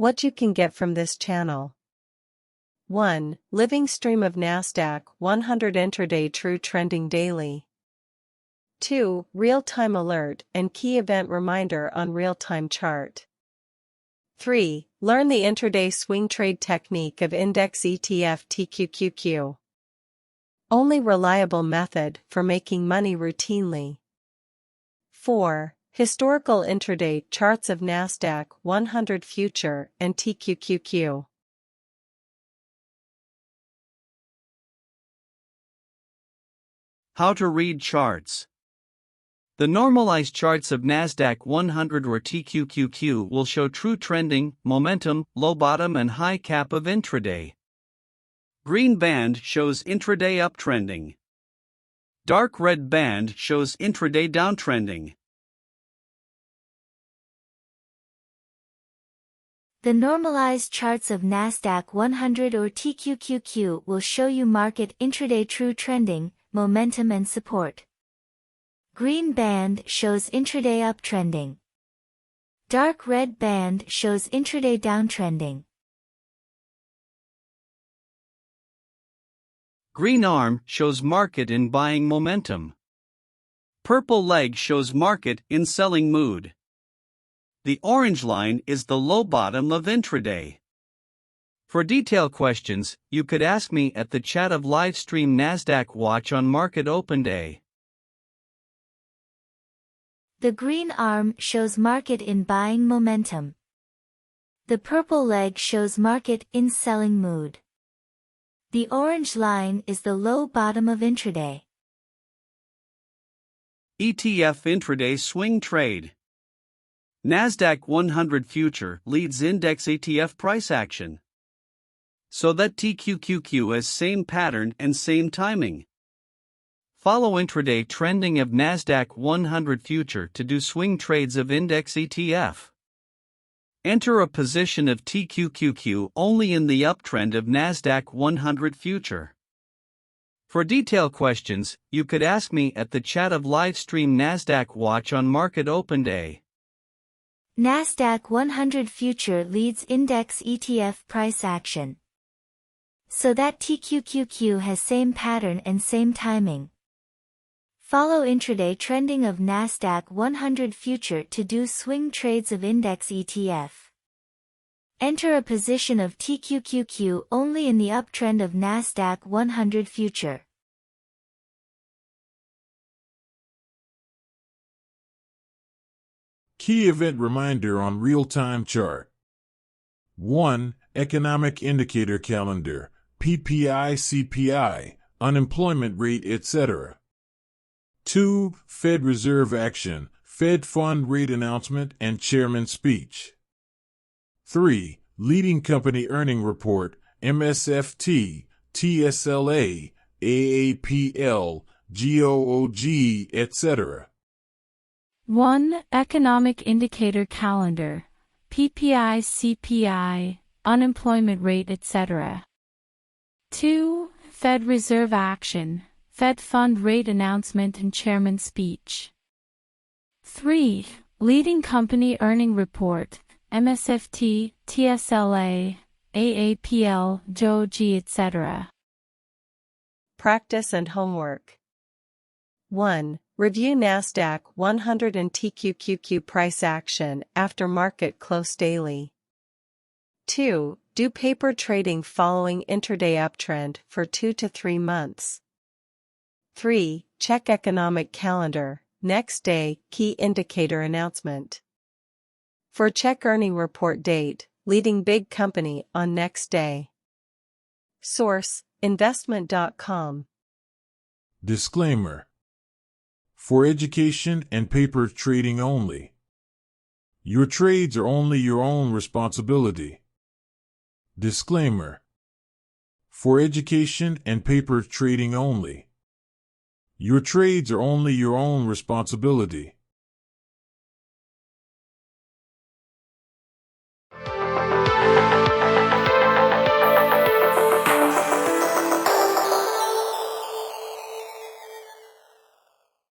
What you can get from this channel: 1. Living stream of Nasdaq 100 intraday true trending daily. 2. Real-time alert and key event reminder on real-time chart. 3. Learn the intraday swing trade technique of index ETF TQQQ. Only reliable method for making money routinely. 4. Historical intraday charts of Nasdaq 100 future and TQQQ. How to read charts. The normalized charts of Nasdaq 100 or TQQQ will show true trending, momentum, low bottom and high cap of intraday. Green band shows intraday uptrending. Dark red band shows intraday downtrending. The normalized charts of Nasdaq 100 or TQQQ will show you market intraday true trending, momentum and support. Green band shows intraday uptrending. Dark red band shows intraday downtrending. Green arm shows market in buying momentum. Purple leg shows market in selling mood. The orange line is the low bottom of intraday. For detailed questions, you could ask me at the chat of livestream Nasdaq Watch on market open day. The green arm shows market in buying momentum. The purple leg shows market in selling mood. The orange line is the low bottom of intraday. ETF intraday swing trade. Nasdaq 100 future leads index ETF price action. So that TQQQ has same pattern and same timing. Follow intraday trending of Nasdaq 100 future to do swing trades of index ETF. Enter a position of TQQQ only in the uptrend of Nasdaq 100 future. For detailed questions, you could ask me at the chat of livestream Nasdaq Watch on market open day. Nasdaq 100 future leads index ETF price action. So that TQQQ has same pattern and same timing. Follow intraday trending of Nasdaq 100 future to do swing trades of index ETF. Enter a position of TQQQ only in the uptrend of Nasdaq 100 future. Key event reminder on real-time chart. 1. Economic indicator calendar, PPI, CPI, unemployment rate, etc. 2. Fed Reserve action, Fed fund rate announcement and chairman's speech. 3. Leading company earning report, MSFT, TSLA, AAPL, GOOG, etc. 1. Economic indicator calendar, PPI, CPI, unemployment rate, etc. 2. Fed Reserve action, Fed fund rate announcement and chairman's speech. 3. Leading company earning report, MSFT, TSLA, AAPL, GOOG, etc. Practice and homework. 1. Review Nasdaq 100 and TQQQ price action after market close daily. 2. Do paper trading following intraday uptrend for 2 to 3 months. 3. Check economic calendar, next day, key indicator announcement. 4. Check earning report date, leading big company on next day. Source: investment.com. Disclaimer. For education and paper trading only. Your trades are only your own responsibility. Disclaimer. For education and paper trading only. Your trades are only your own responsibility.